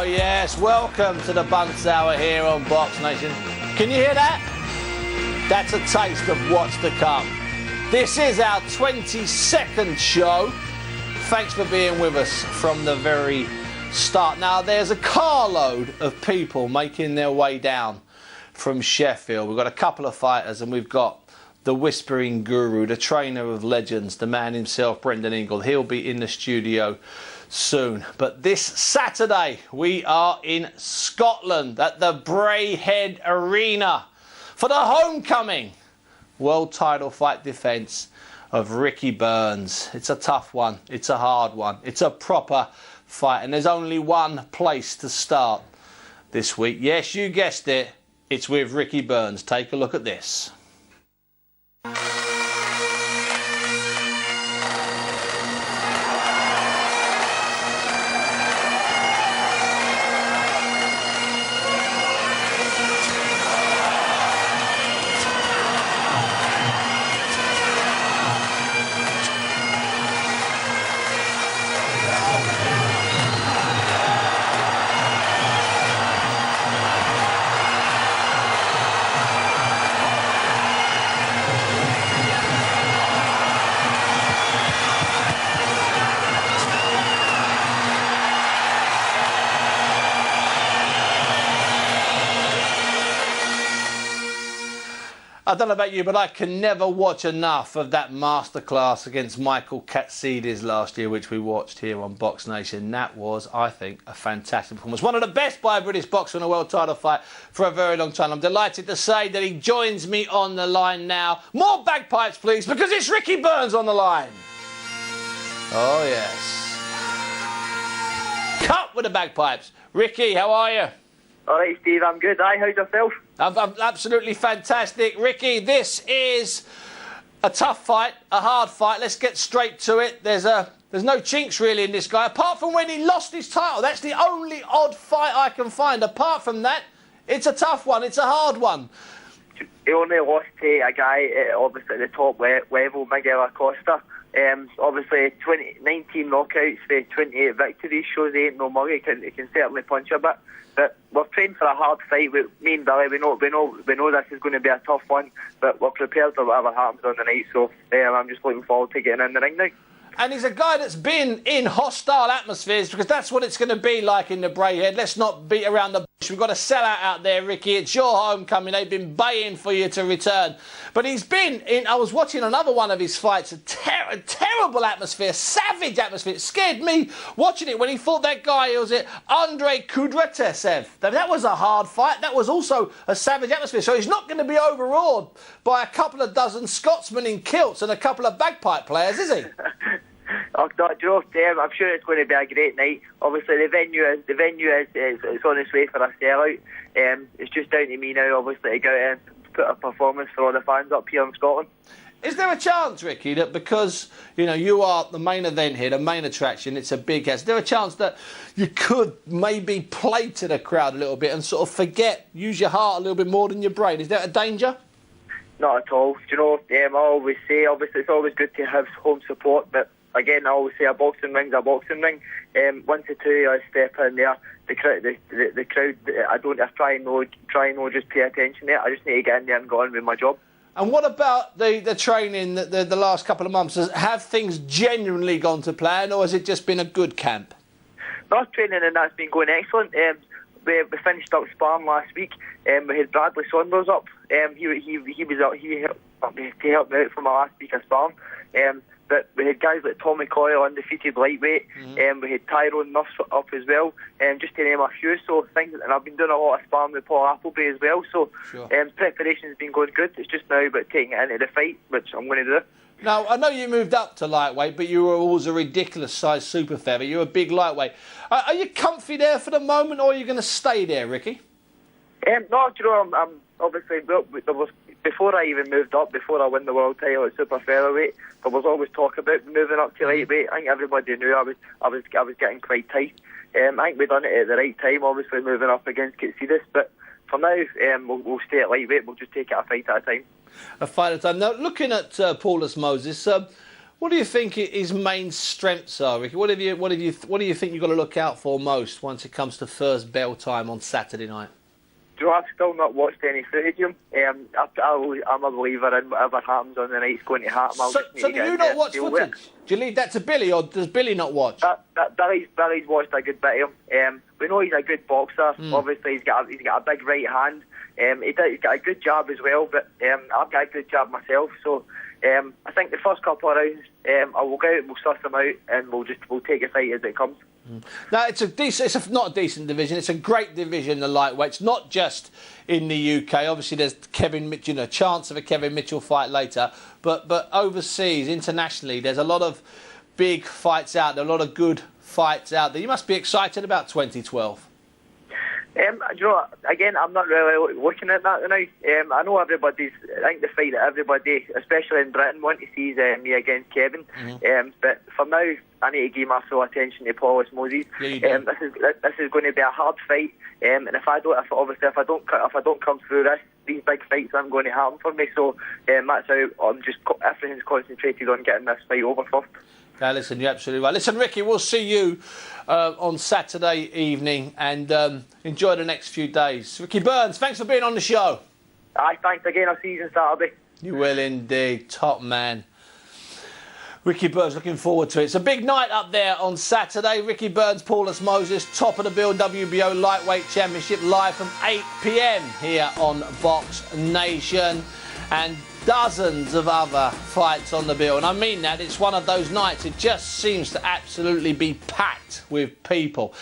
Oh yes, welcome to the Bunce Hour here on Box Nation. Can you hear that? That's a taste of what's to come. This is our 22nd show. Thanks for being with us from the very start. Now there's a carload of people making their way down from Sheffield. We've got a couple of fighters and we've got the Whispering Guru, the trainer of legends, the man himself, Brendan Ingle. He'll be in the studio soon. But this Saturday, we are in Scotland at the Braehead Arena for the homecoming world title fight defence of Ricky Burns. It's a tough one. It's a hard one. It's a proper fight. And there's only one place to start this week. Yes, you guessed it. It's with Ricky Burns. Take a look at this. I don't know about you, but I can never watch enough of that masterclass against Michael Katsidis last year, which we watched here on Box Nation. That was, I think, a fantastic performance. One of the best by a British boxer in a world title fight for a very long time. I'm delighted to say that he joins me on the line now. More bagpipes, please, because it's Ricky Burns on the line. Oh, yes. Cut with the bagpipes. Ricky, how are you? All right, Steve, I'm good. Aye, how's yourself? I'm absolutely fantastic. Ricky, this is a tough fight, a hard fight. Let's get straight to it. There's no chinks really in this guy, apart from when he lost his title. That's the only odd fight I can find. Apart from that, it's a tough one. It's a hard one. He only lost to a guy, obviously, at the top level, Miguel Acosta. Obviously, 19 knockouts, 28 victories, shows he ain't no mug. He can certainly punch a bit. But we're trained for a hard fight. Me and Billy, we know this is going to be a tough one, but we're prepared for whatever happens on the night. So I'm just looking forward to getting in the ring now. And he's a guy that's been in hostile atmospheres, because that's what it's going to be like in the Braehead. Let's not beat around the bush. We've got a sellout out there, Ricky. It's your homecoming. They've been baying for you to return. But he's been in, I was watching another one of his fights, a terrible atmosphere, savage atmosphere. It scared me watching it when he fought that guy, was it Andre Kudryavtsev. That was a hard fight. That was also a savage atmosphere. So he's not going to be overawed by a couple of dozen Scotsmen in kilts and a couple of bagpipe players, is he? Oh, no, Joe, I'm sure it's going to be a great night. Obviously, the venue is it's on its way for a sellout. It's just down to me now, obviously, to go out and put a performance for all the fans up here in Scotland. Is there a chance, Ricky, that because you are the main event here, the main attraction, it's a big house, is there a chance that you could maybe play to the crowd a little bit and sort of use your heart a little bit more than your brain? Is there a danger? Not at all. I always say, obviously, it's always good to have home support, but again, I always say a boxing ring's a boxing ring. 1 to 2, I step in there. The crowd. I don't try and just pay attention there. I just need to get in there and go on with my job. And what about the training the last couple of months? Have things genuinely gone to plan, or has it just been a good camp? No, training and that's been going excellent. We finished up sparring last week. We had Bradley Saunders up. He helped me out for my last week of sparring. But we had guys like Tommy Coyle, undefeated lightweight. We had Tyrone Nuss up as well, just to name a few. So and I've been doing a lot of sparring with Paul Appleby as well. So preparation's been going good. It's just now about taking it into the fight, which I'm going to do. Now, I know you moved up to lightweight, but you were always a ridiculous-sized super feather. You're a big lightweight. Are you comfy there for the moment, or are you going to stay there, Ricky? No, I'm obviously, before I even moved up, before I won the world title at super featherweight, there was always talk about moving up to lightweight. I think everybody knew I was getting quite tight. I think we done it at the right time, obviously moving up against Katsidis, but for now, we'll stay at lightweight. We'll just take it a fight at a time. A fight at a time. Now, looking at Paulus Moses, What do you think his main strengths are, Ricky? What do you think you've got to look out for most once it comes to first bell time on Saturday night? I've still not watched any footage of him. I'm a believer in whatever happens on the night's going to happen. So do you not watch footage? Do you leave that to Billy, or does Billy not watch? Billy's watched a good bit of him. We know he's a good boxer. Obviously, he's got a big right hand. He's got a good jab as well, but I've got a good jab myself. So I think the first couple of rounds, I will go out, we'll suss them out, and we'll take a fight as it comes. Now it's not a decent division. It's a great division, the lightweights. Not just in the UK. Obviously, there's Kevin Mitchell, a chance of a Kevin Mitchell fight later. But overseas, internationally, there's a lot of big fights out there. A lot of good fights out there. You must be excited about 2012. You know, again, I'm not really looking at that now. I know I think the fight that everybody, especially in Britain, want to see is me against Kevin. But for now, I need to give my full attention to Paulus Moses. Yeah, this is going to be a hard fight, and if I don't come through these big fights aren't going to happen for me. So that's how everything's concentrated on getting this fight over first. Listen, you're absolutely right. Listen, Ricky, we'll see you on Saturday evening, and enjoy the next few days. Ricky Burns, thanks for being on the show. Aye, thanks again. I'll see you on Saturday. You will indeed. Top man. Ricky Burns, looking forward to it. It's a big night up there on Saturday. Ricky Burns, Paulus Moses, top of the bill, WBO Lightweight Championship, live from 8 p.m. here on Box Nation. And dozens of other fights on the bill. And I mean that, it's one of those nights, it just seems to absolutely be packed with people.